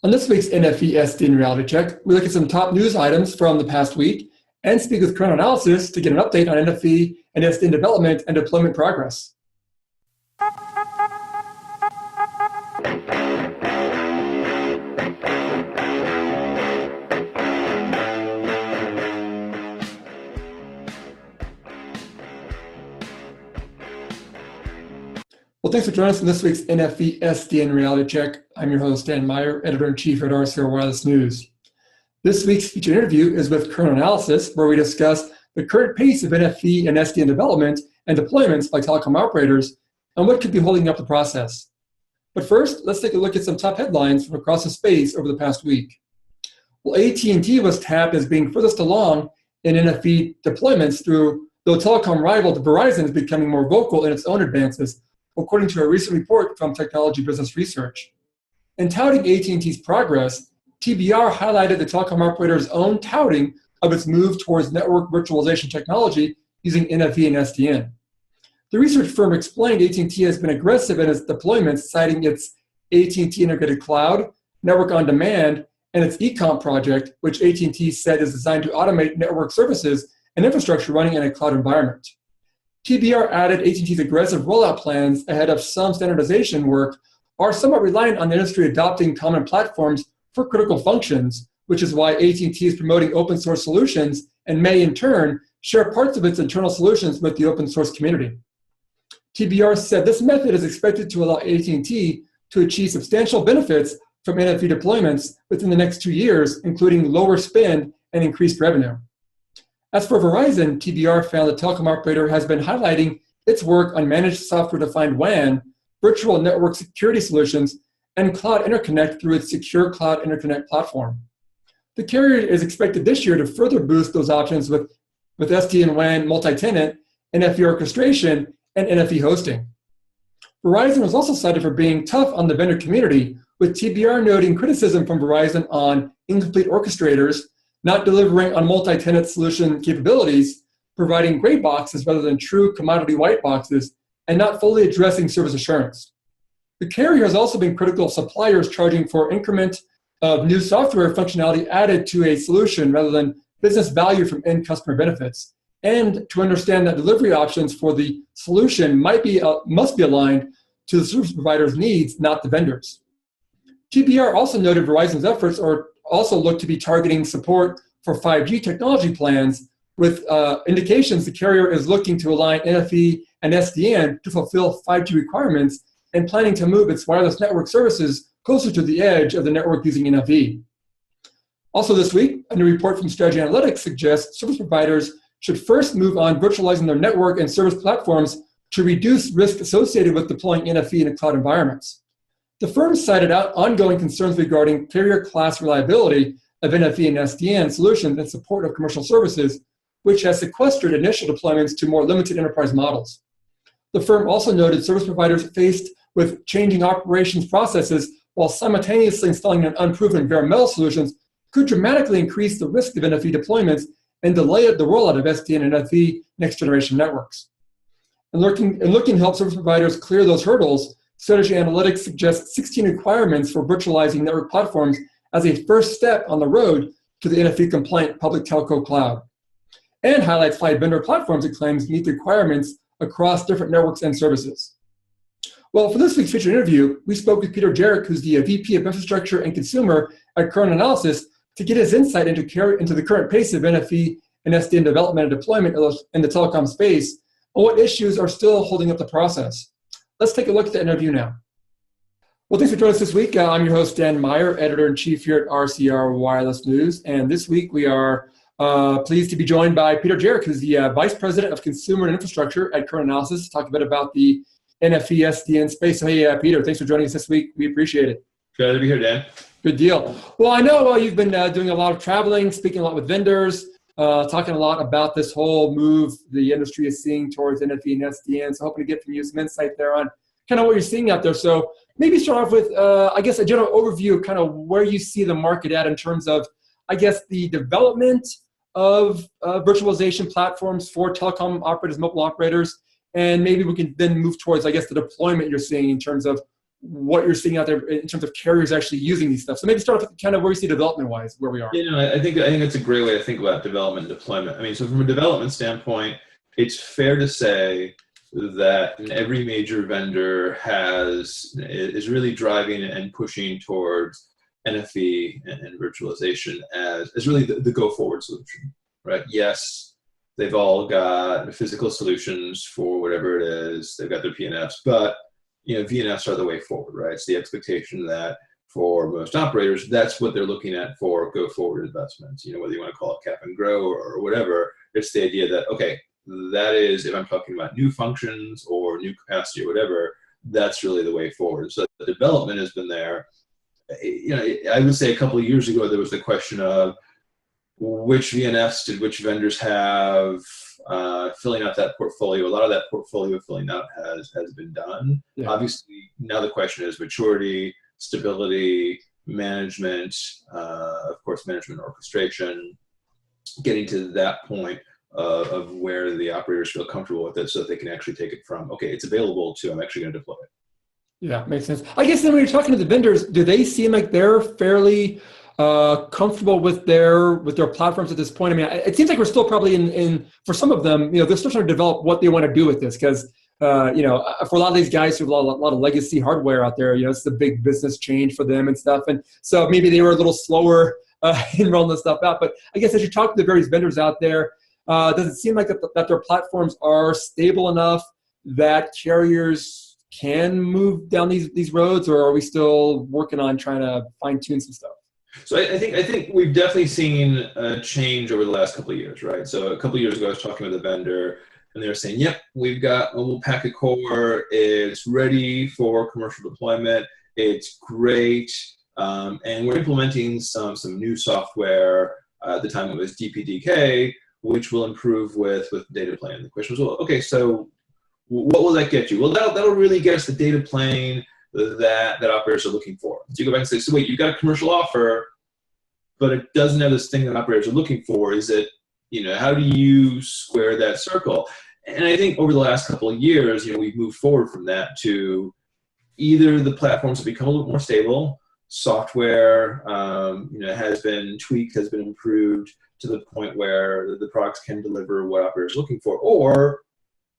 On this week's NFV SDN Reality Check, we look at some top news items from the past week and speak with current analysis to get an update on NFV and SDN development and deployment progress. Well, thanks for joining us in this week's NFV SDN Reality Check. I'm your host, Dan Meyer, Editor-in-Chief at RCR Wireless News. This week's featured interview is with Current Analysis, where we discuss the current pace of NFV and SDN development and deployments by telecom operators and what could be holding up the process. But first, let's take a look at some top headlines from across the space over the past week. Well, AT&T was tapped as being furthest along in NFV deployments though telecom rival Verizon is becoming more vocal in its own advances, according to a recent report from Technology Business Research. In touting AT&T's progress, TBR highlighted the telecom operator's own touting of its move towards network virtualization technology using NFV and SDN. The research firm explained AT&T has been aggressive in its deployments, citing its AT&T Integrated Cloud, Network on Demand, and its ECOMP project, which AT&T said is designed to automate network services and infrastructure running in a cloud environment. TBR added AT&T's aggressive rollout plans ahead of some standardization work are somewhat reliant on the industry adopting common platforms for critical functions, which is why AT&T is promoting open source solutions and may, in turn, share parts of its internal solutions with the open source community. TBR said this method is expected to allow AT&T to achieve substantial benefits from NFV deployments within the next 2 years, including lower spend and increased revenue. As for Verizon, TBR found the telecom operator has been highlighting its work on managed software-defined WAN, virtual network security solutions, and cloud interconnect through its secure cloud interconnect platform. The carrier is expected this year to further boost those options with SDN WAN multi-tenant, NFV orchestration, and NFV hosting. Verizon was also cited for being tough on the vendor community, with TBR noting criticism from Verizon on incomplete orchestrators, not delivering on multi-tenant solution capabilities, providing gray boxes rather than true commodity white boxes, and not fully addressing service assurance. The carrier has also been critical of suppliers charging for increment of new software functionality added to a solution rather than business value from end customer benefits, and to understand that delivery options for the solution must be aligned to the service provider's needs, not the vendors. TBR also noted Verizon's efforts are also look to be targeting support for 5G technology plans, with indications the carrier is looking to align NFV and SDN to fulfill 5G requirements and planning to move its wireless network services closer to the edge of the network using NFV. Also this week, a new report from Strategy Analytics suggests service providers should first move on virtualizing their network and service platforms to reduce risk associated with deploying NFV in cloud environments. The firm cited out ongoing concerns regarding carrier class reliability of NFV and SDN solutions in support of commercial services, which has sequestered initial deployments to more limited enterprise models. The firm also noted service providers faced with changing operations processes while simultaneously installing an unproven bare metal solutions could dramatically increase the risk of NFV deployments and delay the rollout of SDN and NFV next generation networks. And looking to help service providers clear those hurdles, Strategy Analytics suggests 16 requirements for virtualizing network platforms as a first step on the road to the NFV-compliant public telco cloud, and highlights 5 vendor platforms it claims meet the requirements across different networks and services. Well, for this week's featured interview, we spoke with Peter Jarrett, who's the VP of Infrastructure and Consumer at Current Analysis, to get his insight into the current pace of NFV and SDN development and deployment in the telecom space, and what issues are still holding up the process. Let's take a look at the interview now. Well, thanks for joining us this week. I'm your host, Dan Meyer, Editor-in-Chief here at RCR Wireless News. And this week we are pleased to be joined by Peter Jarrett, who's the Vice President of Consumer and Infrastructure at Current Analysis, to talk a bit about the NFV SDN space. So, hey, Peter, thanks for joining us this week. We appreciate it. Glad to be here, Dan. Good deal. Well, I know you've been doing a lot of traveling, speaking a lot with vendors, talking a lot about this whole move the industry is seeing towards NFV and SDN. So hoping to get from you some insight there on kind of what you're seeing out there. So maybe start off with, I guess, a general overview of kind of where you see the market at in terms of, I guess, the development of virtualization platforms for telecom operators, mobile operators, and maybe we can then move towards, I guess, the deployment you're seeing in terms of what you're seeing out there in terms of carriers actually using these stuff. So maybe start off with kind of where you see development-wise, where we are. I think that's a great way to think about development and deployment. I mean, so from a development standpoint, it's fair to say that every major vendor is really driving and pushing towards NFV and virtualization as really the go-forward solution, right? Yes, they've all got physical solutions for whatever it is. They've got their PNFs, but VNFs are the way forward, right? It's the expectation that for most operators, that's what they're looking at for go-forward investments. Whether you want to call it cap and grow or whatever, it's the idea that, okay, that is, if I'm talking about new functions or new capacity or whatever, that's really the way forward. So the development has been there. I would say a couple of years ago, there was the question of which VNFs did which vendors have, filling out that portfolio. A lot of that portfolio filling out has been done. Yeah. Obviously, now the question is maturity, stability, management, of course, management orchestration, getting to that point of where the operators feel comfortable with it so that they can actually take it from, okay, it's available, to I'm actually going to deploy it. Yeah, makes sense. I guess then when you're talking to the vendors, do they seem like they're fairly comfortable with their platforms at this point? I mean, it seems like we're still probably in for some of them, they're still trying to develop what they want to do with this, because for a lot of these guys who have a lot of legacy hardware out there, it's the big business change for them and stuff, and so maybe they were a little slower in rolling this stuff out. But I guess as you talk to the various vendors out there, does it seem like that their platforms are stable enough that carriers can move down these roads, or are we still working on trying to fine tune some stuff? So I think we've definitely seen a change over the last couple of years, right? So a couple of years ago, I was talking with a vendor, and they were saying, "Yep, we've got mobile packet core. It's ready for commercial deployment. It's great, and we're implementing some new software. At the time, it was DPDK, which will improve with data plane." The question was, well, okay, so what will that get you? Well, that'll really get us the data plane that operators are looking for. So you go back and say, so wait, you've got a commercial offer, but it doesn't have this thing that operators are looking for. Is it, how do you square that circle? And I think over the last couple of years, we've moved forward from that to either the platforms have become a little more stable, software, has been tweaked, has been improved to the point where the products can deliver what operators are looking for, or,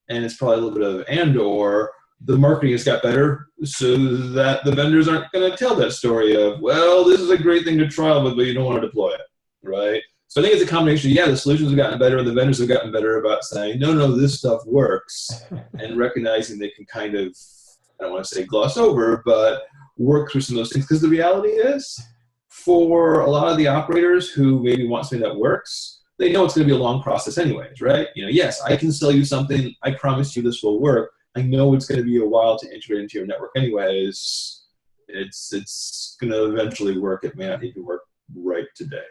and it's probably a little bit of and/or, the marketing has got better so that the vendors aren't going to tell that story of, well, this is a great thing to trial with, but you don't want to deploy it, right? So I think it's a combination. Yeah, the solutions have gotten better, and the vendors have gotten better about saying, no, this stuff works, and recognizing they can kind of, I don't want to say gloss over, but work through some of those things. Because the reality is, for a lot of the operators who maybe want something that works, they know it's going to be a long process anyways, right? Yes, I can sell you something. I promise you this will work. I know it's going to be a while to integrate into your network anyways. It's going to eventually work. It may not even work right today.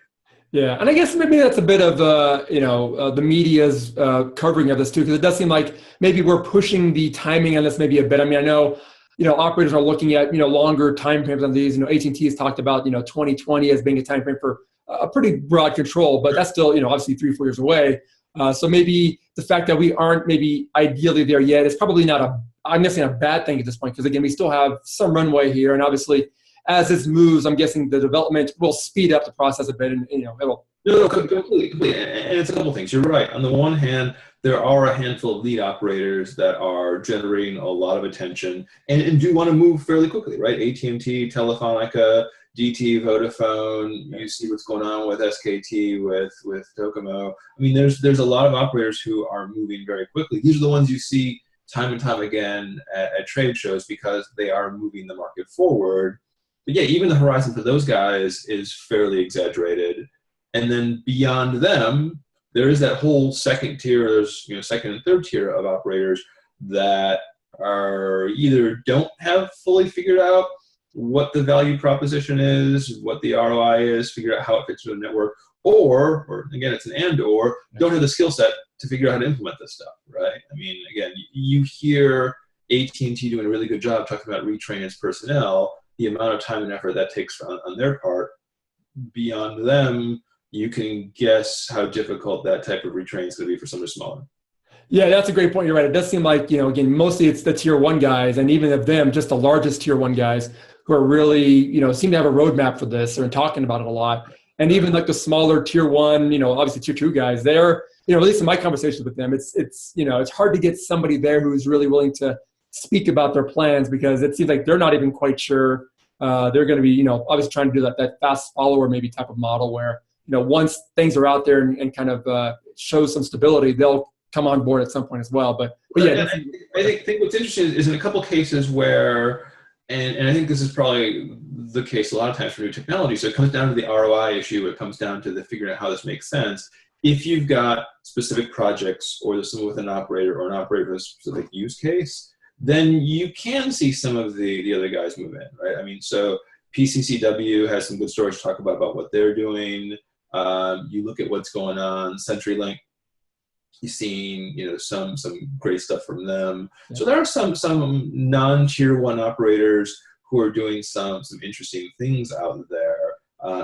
Yeah, and I guess maybe that's a bit of the media's covering of this too, because it does seem like maybe we're pushing the timing on this maybe a bit. I mean, I know operators are looking at longer time frames on these. AT&T has talked about 2020 as being a time frame for a pretty broad control, but that's still obviously 3-4 years away. So maybe the fact that we aren't maybe ideally there yet is probably I'm guessing a bad thing at this point, because again, we still have some runway here, and obviously as this moves, I'm guessing the development will speed up the process a bit, and it'll. No, completely. And it's a couple things. You're right. On the one hand, there are a handful of lead operators that are generating a lot of attention and do want to move fairly quickly, right? AT&T, Telefonica, DT, Vodafone. You see what's going on with SKT, with Docomo. I mean, there's a lot of operators who are moving very quickly. These are the ones you see time and time again at trade shows, because they are moving the market forward. But yeah, even the horizon for those guys is fairly exaggerated. And then beyond them, there is that whole second tier, there's second and third tier of operators that are either don't have fully figured out what the value proposition is, what the ROI is, figure out how it fits into the network, or again, it's an and/or, don't have the skill set to figure out how to implement this stuff, right? I mean, again, you hear AT&T doing a really good job talking about retraining its personnel, the amount of time and effort that takes on their part. Beyond them, you can guess how difficult that type of retraining is going to be for somebody smaller. Yeah, that's a great point. You're right. It does seem like, again, mostly it's the tier one guys, and even of them, just the largest tier one guys who are really, seem to have a roadmap for this and talking about it a lot. And even like the smaller tier one, obviously tier two guys, they're, at least in my conversations with them, it's hard to get somebody there who's really willing to speak about their plans, because it seems like they're not even quite sure. They're going to be, obviously trying to do that fast follower maybe type of model where, once things are out there and kind of show some stability, they'll come on board at some point as well. But yeah, I think what's interesting is in a couple cases where, and I think this is probably the case a lot of times for new technology. So it comes down to the ROI issue. It comes down to the figuring out how this makes sense. If you've got specific projects, or there's someone with an operator or an operator with a specific use case, then you can see some of the other guys move in, right? I mean, so PCCW has some good stories to talk about what they're doing. You look at what's going on, CenturyLink, you've seen, some great stuff from them. Yeah. So there are some non-tier one operators who are doing some interesting things out there.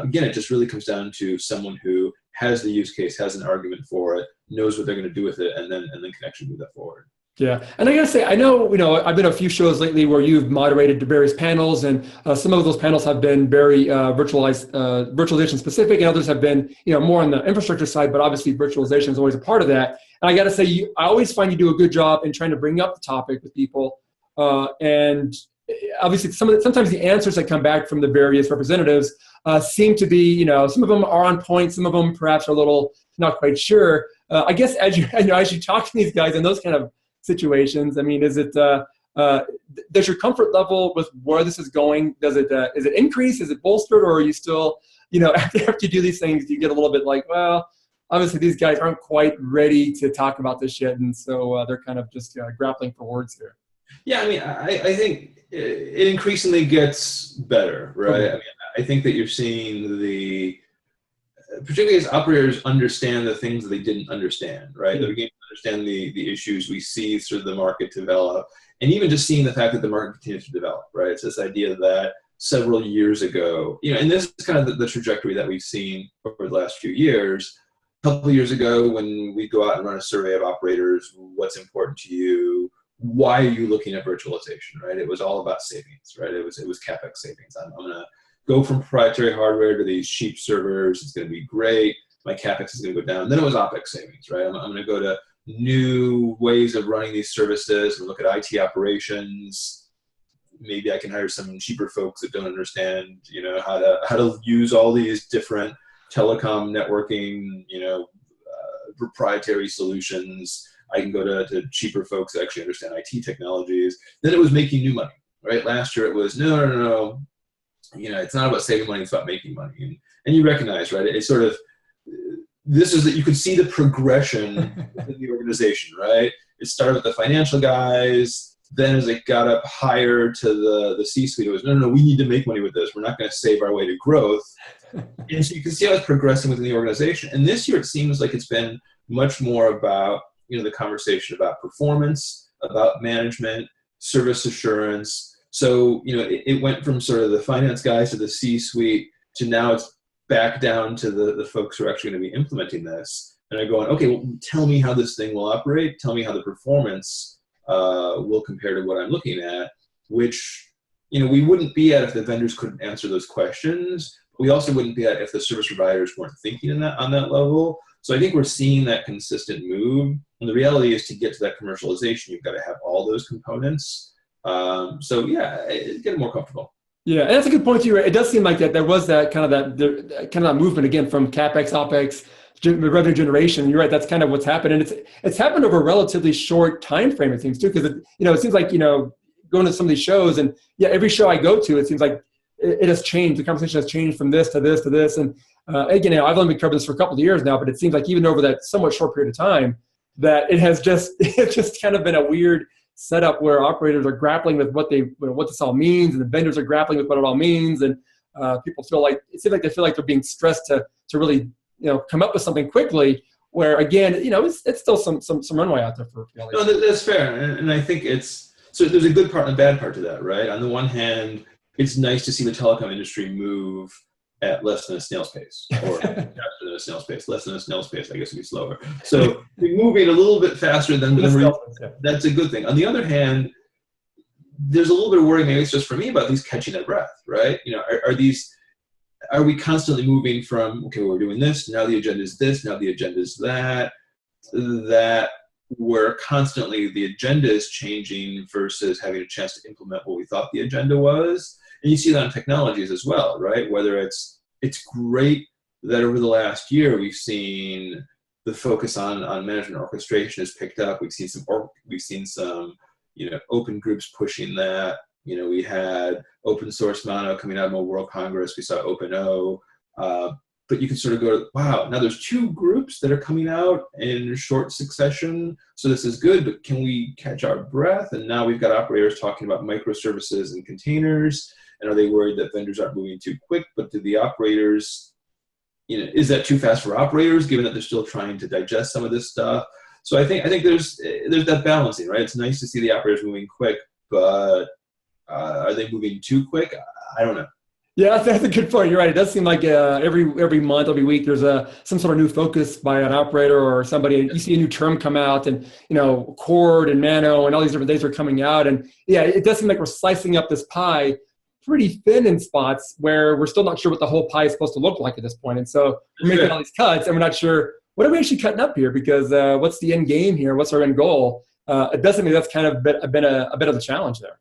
Again, it just really comes down to someone who has the use case, has an argument for it, knows what they're going to do with it, and then can actually move that forward. Yeah, and I gotta say, I know, I've been to a few shows lately where you've moderated various panels, and some of those panels have been very virtualization specific, and others have been, more on the infrastructure side. But obviously, virtualization is always a part of that. And I gotta say, I always find you do a good job in trying to bring up the topic with people, and obviously, sometimes the answers that come back from the various representatives seem to be, some of them are on point, some of them perhaps are a little not quite sure. I guess as you talk to these guys in those kind of situations, I mean, is it does your comfort level with where this is going, is it increase, is it bolstered, or are you still, after you do these things, you get a little bit like, well, obviously these guys aren't quite ready to talk about this yet, and so they're kind of just grappling for words here? Yeah, I mean, I think it increasingly gets better, right? Okay. I mean, I think that you're seeing particularly as operators understand the things that they didn't understand, right? They're beginning to understand the issues we see through the market develop, and even just seeing the fact that the market continues to develop, right? It's this idea that several years ago, and this is kind of the trajectory that we've seen over the last few years. A couple of years ago, when we go out and run a survey of operators, what's important to you? Why are you looking at virtualization, right? It was all about savings, right? It was CapEx savings. I'm going to go from proprietary hardware to these cheap servers. It's going to be great. My CapEx is going to go down. Then it was OpEx savings, right? I'm going to go to new ways of running these services and look at IT operations. Maybe I can hire some cheaper folks that don't understand, how to use all these different telecom networking, proprietary solutions. I can go to cheaper folks that actually understand IT technologies. Then it was making new money, right? Last year it was, no. It's not about saving money, it's about making money. And you recognize, right? It's sort of, this is that you could see the progression in the organization, right? It started with the financial guys. Then as it got up higher to the C-suite, it was, no, we need to make money with this. We're not going to save our way to growth. And so you can see how it's progressing within the organization. And this year it seems like it's been much more about, the conversation about performance, about management, service assurance. So, it went from sort of the finance guys to the C-suite to now it's back down to the folks who are actually going to be implementing this. And they're going, okay, well, tell me how this thing will operate. Tell me how the performance will compare to what I'm looking at, which, we wouldn't be at if the vendors couldn't answer those questions. We also wouldn't be at if the service providers weren't thinking on that level. So I think we're seeing that consistent move. And the reality is, to get to that commercialization, you've got to have all those components. So yeah, get more comfortable. Yeah, and that's a good point too. It does seem like that there was that kind of that movement again from CapEx, OpEx, revenue generation. You're right. That's kind of what's happened, and it's happened over a relatively short time frame. It seems too, because it seems like going to some of these shows, and every show I go to, it seems like it has changed. The conversation has changed from this to this to this, and again, I've only been covering this for a couple of years now, but it seems like even over that somewhat short period of time, that it's just kind of been a weird setup where operators are grappling with what this all means, and the vendors are grappling with what it all means, and people feel like they feel like they're being stressed to really come up with something quickly. Where again, it's still some runway out there for. No, that's fair, and I think so. There's a good part and a bad part to that, right? On the one hand, it's nice to see the telecom industry move at less than a snail's pace, or faster than than a snail's pace. Less than a snail's pace, I guess, would be slower. So we're moving a little bit faster than that's a good thing. On the other hand, there's a little bit of worry, maybe it's just for me, about these catching their breath, right? Are we constantly moving from, okay, we're doing this, now the agenda is this, now the agenda is that where constantly the agenda is changing versus having a chance to implement what we thought the agenda was. And you see that in technologies as well, right? Whether it's great that over the last year we've seen the focus on management orchestration has picked up. We've seen some open groups pushing that. We had open source Mono coming out of Mobile World Congress. We saw OpenO. But you can sort of go, wow, now there's two groups that are coming out in short succession. So this is good, but can we catch our breath? And now we've got operators talking about microservices and containers. And are they worried that vendors aren't moving too quick? But do the operators, is that too fast for operators, given that they're still trying to digest some of this stuff? So I think there's that balancing, right? It's nice to see the operators moving quick, but are they moving too quick? I don't know. Yeah, that's a good point. You're right. It does seem like every month, every week, there's some sort of new focus by an operator or somebody. And you see a new term come out, and Cord and Mano and all these different things are coming out. And yeah, it does seem like we're slicing up this pie pretty thin in spots where we're still not sure what the whole pie is supposed to look like at this point. And so we're making all these cuts, and we're not sure what are we actually cutting up here, because what's the end game here? What's our end goal? It does seem like that's kind of been a bit of a challenge there.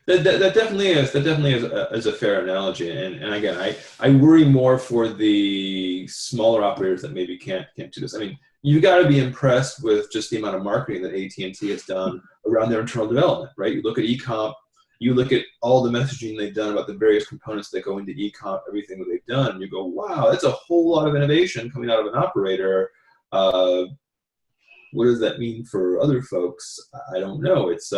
That definitely is. That definitely is a fair analogy. And again, I worry more for the smaller operators that maybe can't do this. I mean, you got to be impressed with just the amount of marketing that AT&T has done around their internal development, right? You look at ECOMP, you look at all the messaging they've done about the various components that go into ECOMP, everything that they've done, and you go, wow, that's a whole lot of innovation coming out of an operator. What does that mean for other folks? I don't know. It's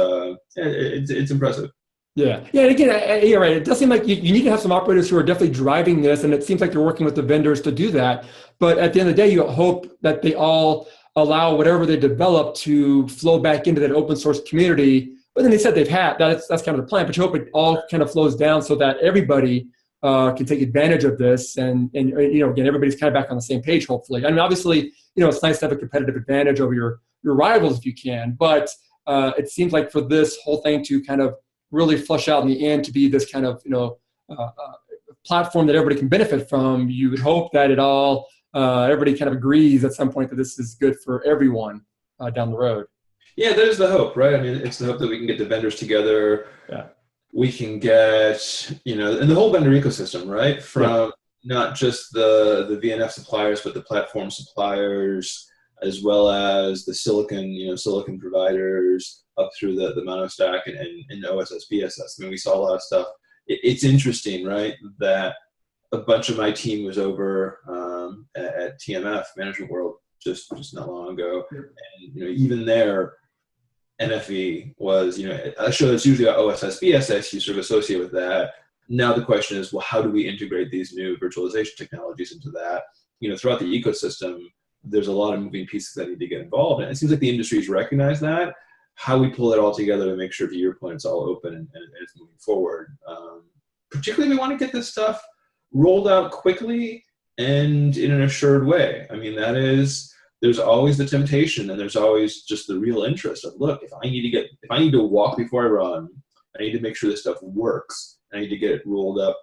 impressive. Yeah. And again, you're right. It does seem like you need to have some operators who are definitely driving this, and it seems like they're working with the vendors to do that. But at the end of the day, you hope that they all allow whatever they develop to flow back into that open source community. But then they said that's kind of the plan. But you hope it all kind of flows down so that everybody can take advantage of this, and again, everybody's kind of back on the same page. Hopefully, I mean, obviously, it's nice to have a competitive advantage over your rivals if you can. But it seems like for this whole thing to kind of really flush out in the end to be this kind of platform that everybody can benefit from, you would hope that everybody kind of agrees at some point that this is good for everyone down the road. Yeah, there's the hope, right? I mean, it's the hope that we can get the vendors together. Yeah. We can get, and the whole vendor ecosystem, right? From not just the VNF suppliers, but the platform suppliers, as well as the silicon providers up through the monostack and OSS, BSS. I mean, we saw a lot of stuff. It's interesting, right, that a bunch of my team was over at TMF, Management World, just not long ago. And, even there, NFV was, a show that's usually about OSS, BSS, you sort of associate with that. Now the question is, well, how do we integrate these new virtualization technologies into that? Throughout the ecosystem, there's a lot of moving pieces that need to get involved. And it seems like the industry's recognized that. How we pull it all together to make sure, to your point, it's all open and it's moving forward. Particularly, we want to get this stuff rolled out quickly and in an assured way. I mean, there's always the temptation, and there's always just the real interest of, look, if I need to walk before I run, I need to make sure this stuff works. I need to get it rolled up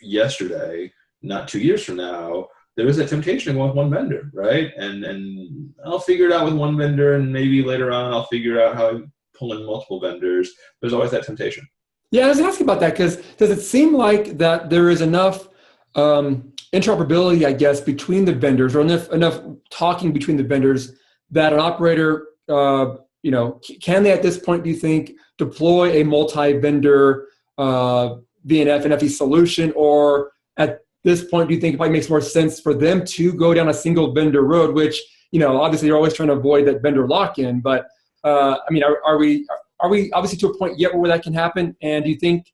yesterday, not 2 years from now. There is that temptation to go with one vendor, right? And I'll figure it out with one vendor, and maybe later on I'll figure out how I pull in multiple vendors. There's always that temptation. Yeah, I was asking about that because does it seem like that there is enough interoperability, I guess, between the vendors, or enough talking between the vendors that an operator, can they at this point, do you think, deploy a multi-vendor VNF, NFV solution, or at this point, do you think it probably makes more sense for them to go down a single vendor road, which, obviously you're always trying to avoid that vendor lock-in, but are we obviously to a point yet where that can happen? And do you think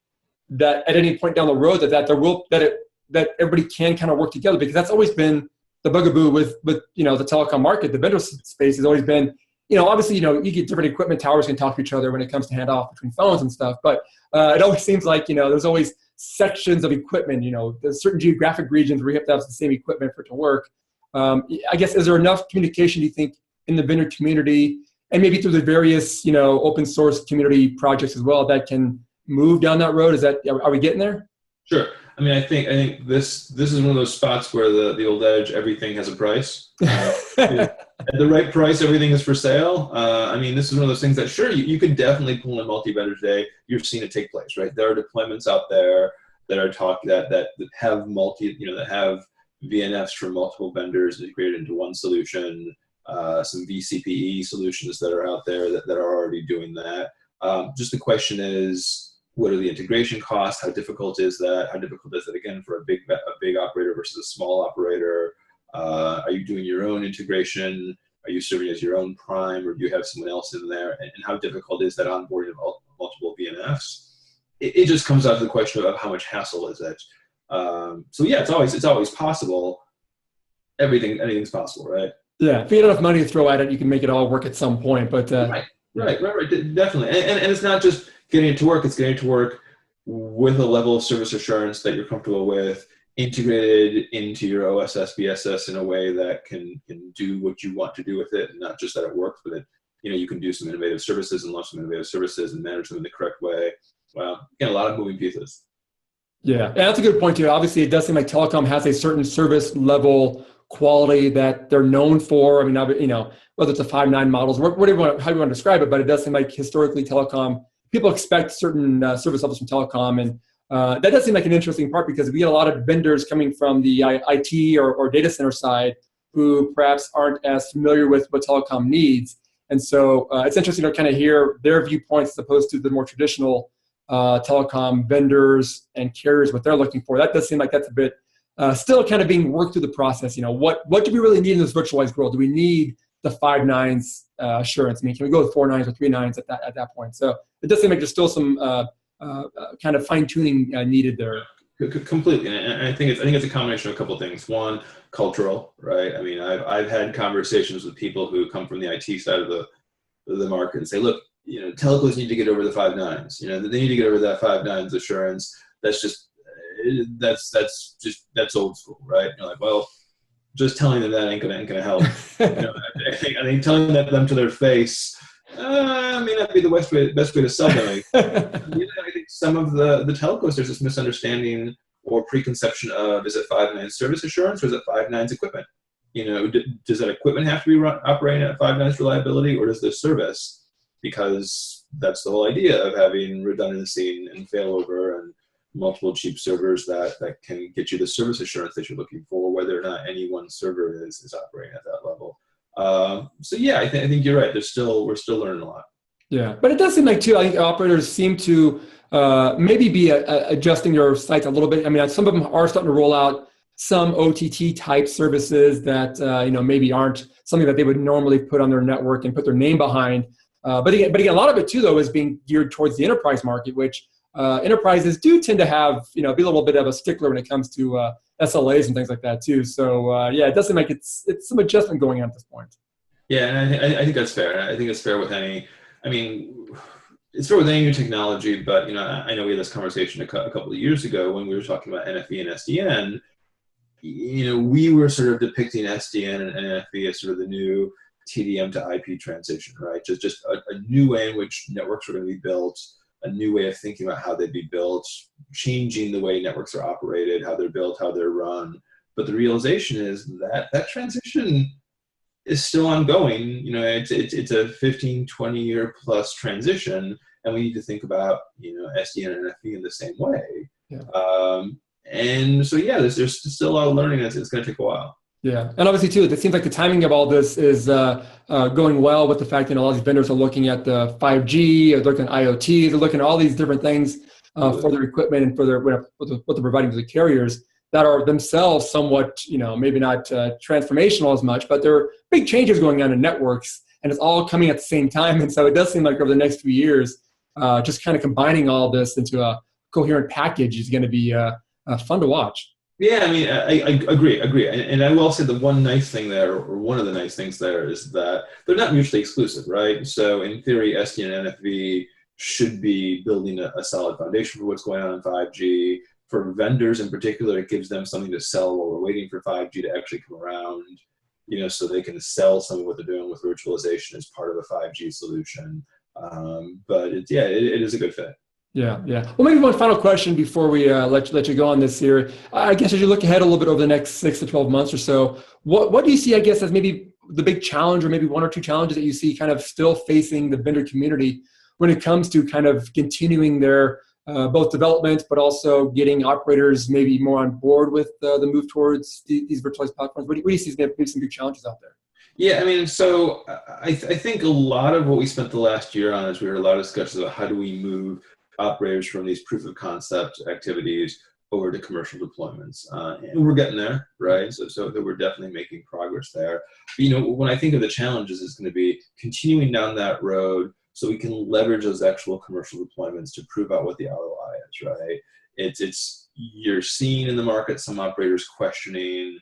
that at any point down the road that everybody can kind of work together? Because that's always been the bugaboo with the telecom market. The vendor space has always been, obviously, you get different equipment, towers can talk to each other when it comes to handoff between phones and stuff, but it always seems like, there's always sections of equipment. There's certain geographic regions where you have to have the same equipment for it to work. I guess, is there enough communication, do you think, in the vendor community and maybe through the various, open source community projects as well that can move down that road? Are we getting there? Sure. I mean, I think this is one of those spots where the old adage, everything has a price. At the right price, everything is for sale. I mean, this is one of those things that, sure, you could definitely pull in Multivendor today. You're seeing it take place, right? There are deployments out there that are that have that have VNFs from multiple vendors integrated into one solution. Some VCPE solutions that are out there that are already doing that. Just the question is, what are the integration costs? How difficult is that? How difficult is it, again, for a big operator versus a small operator? Are you doing your own integration? Are you serving as your own prime, or do you have someone else in there? And how difficult is that onboarding of multiple VNFs? It just comes down to the question of how much hassle is it. So yeah, it's always possible. Anything's possible, right? Yeah, if you have enough money to throw at it, you can make it all work at some point. But right, definitely. And it's not just getting it to work; it's getting it to work with a level of service assurance that you're comfortable with, integrated into your OSS BSS in a way that can do what you want to do with it, and not just that it works, but that you can do some innovative services and launch some innovative services and manage them in the correct way. Well, again, a lot of moving pieces. Yeah, that's a good point too. Obviously, it does seem like Telecom has a certain service level quality that they're known for. I mean, whether it's a 5.9 models, how do you want to describe it, but it does seem like historically Telecom, people expect certain service levels from Telecom, and that does seem like an interesting part because we get a lot of vendors coming from the IT or data center side who perhaps aren't as familiar with what Telecom needs. And so it's interesting to kind of hear their viewpoints as opposed to the more traditional telecom vendors and carriers, what they're looking for. That does seem like that's a bit still kind of being worked through the process. What do we really need in this virtualized world? Do we need the 5.9s assurance? I mean, can we go with 4.9s or 3.9s at that point? So it does seem like there's still some kind of fine tuning needed there. Completely, and I think it's a combination of a couple of things. One, cultural, right? I mean, I've had conversations with people who come from the IT side of the market and say, look, telcos need to get over the 5.9s. They need to get over that 5.9s assurance. That's old school, right? You're like, well, just telling them that ain't gonna help. I think telling them to their face may not be the best way to sell them. I think some of the telcos, there's this misunderstanding or preconception of, is it 5.9 service assurance or is it 5.9's equipment? Does that equipment have to be operating at 5.9's reliability, or does the service? Because that's the whole idea of having redundancy and failover and multiple cheap servers that can get you the service assurance that you're looking for, whether or not any one server is operating at that level. So yeah, I think you're right. We're still learning a lot. Yeah, but it does seem like too, I think operators seem to maybe be adjusting their sites a little bit. I mean, some of them are starting to roll out some OTT type services that maybe aren't something that they would normally put on their network and put their name behind. But again, a lot of it too, though, is being geared towards the enterprise market, which enterprises do tend to have, be a little bit of a stickler when it comes to SLAs and things like that too. So yeah, it does seem like it's some adjustment going on at this point. Yeah, and I think that's fair. I think it's fair with it's fair with any new technology. But I know we had this conversation a couple of years ago when we were talking about NFV and SDN. We were sort of depicting SDN and NFV as sort of the new TDM to IP transition, right? Just a new way in which networks are going to be built, a new way of thinking about how they'd be built, changing the way networks are operated, how they're built, how they're run. But the realization is that transition is still ongoing. It's a 15, 20 year plus transition, and we need to think about SDN and NFV in the same way. Yeah. And so yeah, there's still a lot of learning. It's going to take a while. Yeah, and obviously too, it seems like the timing of all this is going well with the fact that a lot of these vendors are looking at the 5G, they're looking at IoT, they're looking at all these different things for their equipment and for what they're providing to the carriers that are themselves somewhat, maybe not transformational as much, but there are big changes going on in networks, and it's all coming at the same time. And so it does seem like over the next few years, just kind of combining all this into a coherent package is going to be fun to watch. Yeah, I mean, I agree. And I will say the one nice thing there, or one of the nice things there, is that they're not mutually exclusive, right? So in theory, SDN and NFV should be building a solid foundation for what's going on in 5G. For vendors in particular, it gives them something to sell while we're waiting for 5G to actually come around, so they can sell some of what they're doing with virtualization as part of a 5G solution. But it is a good fit. Yeah. Well, maybe one final question before we let you go on this here. I guess as you look ahead a little bit over the next 6 to 12 months or so, what do you see, I guess, as maybe the big challenge, or maybe one or two challenges that you see kind of still facing the vendor community when it comes to kind of continuing their both development, but also getting operators maybe more on board with the move towards these virtualized platforms? What do you see as maybe some big challenges out there? Yeah, I mean, so I think a lot of what we spent the last year on is we heard a lot of discussions about how do we move operators from these proof of concept activities over to commercial deployments. And we're getting there, right? So that we're definitely making progress there. But, when I think of the challenges, it's going to be continuing down that road so we can leverage those actual commercial deployments to prove out what the ROI is, right? You're seeing in the market some operators questioning,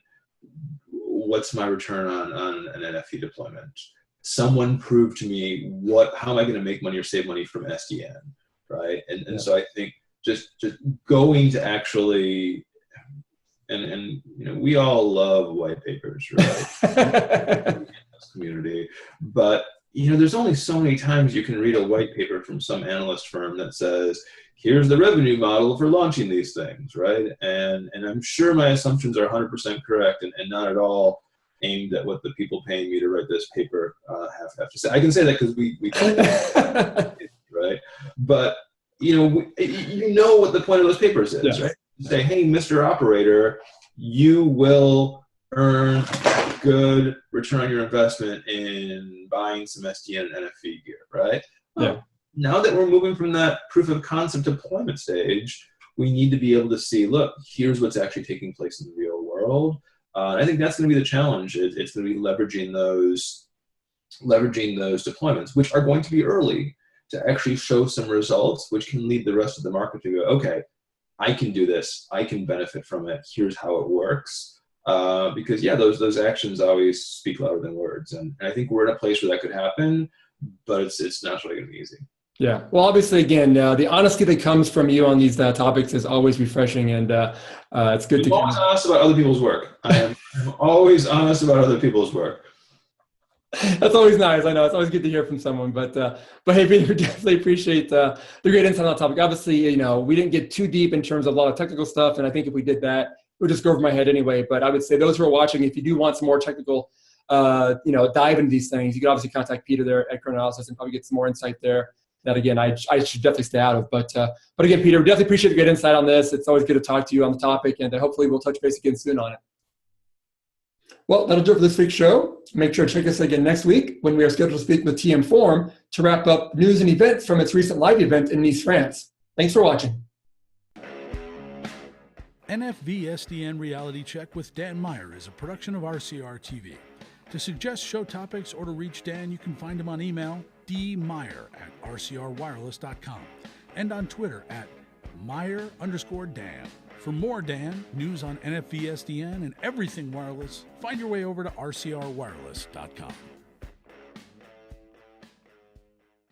what's my return on an NFV deployment? Someone prove to me how am I going to make money or save money from SDN? Right. And so I think just going to actually, and we all love white papers, right? Community. But, there's only so many times you can read a white paper from some analyst firm that says, here's the revenue model for launching these things, right? And I'm sure my assumptions are 100% correct and not at all aimed at what the people paying me to write this paper have to say. I can say that because we right? But, you know what the point of those papers is, right? Say, hey, Mr. Operator, you will earn good return on your investment in buying some SDN and NFV gear, right? Yeah. Now that we're moving from that proof of concept deployment stage, we need to be able to see, look, here's what's actually taking place in the real world. I think that's going to be the challenge. It's going to be leveraging those deployments, which are going to be early, to actually show some results, which can lead the rest of the market to go, okay, I can do this. I can benefit from it. Here's how it works. Because those actions always speak louder than words. And I think we're in a place where that could happen, but it's not really going to be easy. Yeah. Well, obviously, again, the honesty that comes from you on these topics is always refreshing, and it's good I'm always honest about other people's work. I'm always honest about other people's work. That's always nice. I know it's always good to hear from someone, but hey, Peter, definitely appreciate the great insight on that topic. Obviously, we didn't get too deep in terms of a lot of technical stuff, and I think if we did that, it would just go over my head anyway. But I would say those who are watching, if you do want some more technical, dive into these things, you can obviously contact Peter there at Chronoanalysis and probably get some more insight there. That again, I should definitely stay out of. But again, Peter, we definitely appreciate the good insight on this. It's always good to talk to you on the topic, and hopefully we'll touch base again soon on it. Well, that'll do it for this week's show. Make sure to check us again next week when we are scheduled to speak with TM Forum to wrap up news and events from its recent live event in Nice, France. Thanks for watching. NFV SDN Reality Check with Dan Meyer is a production of RCR TV. To suggest show topics or to reach Dan, you can find him on email, dmeyer@rcrwireless.com, and on Twitter @Meyer_Dan. For more Dan, news on NFV SDN and everything wireless, find your way over to rcrwireless.com.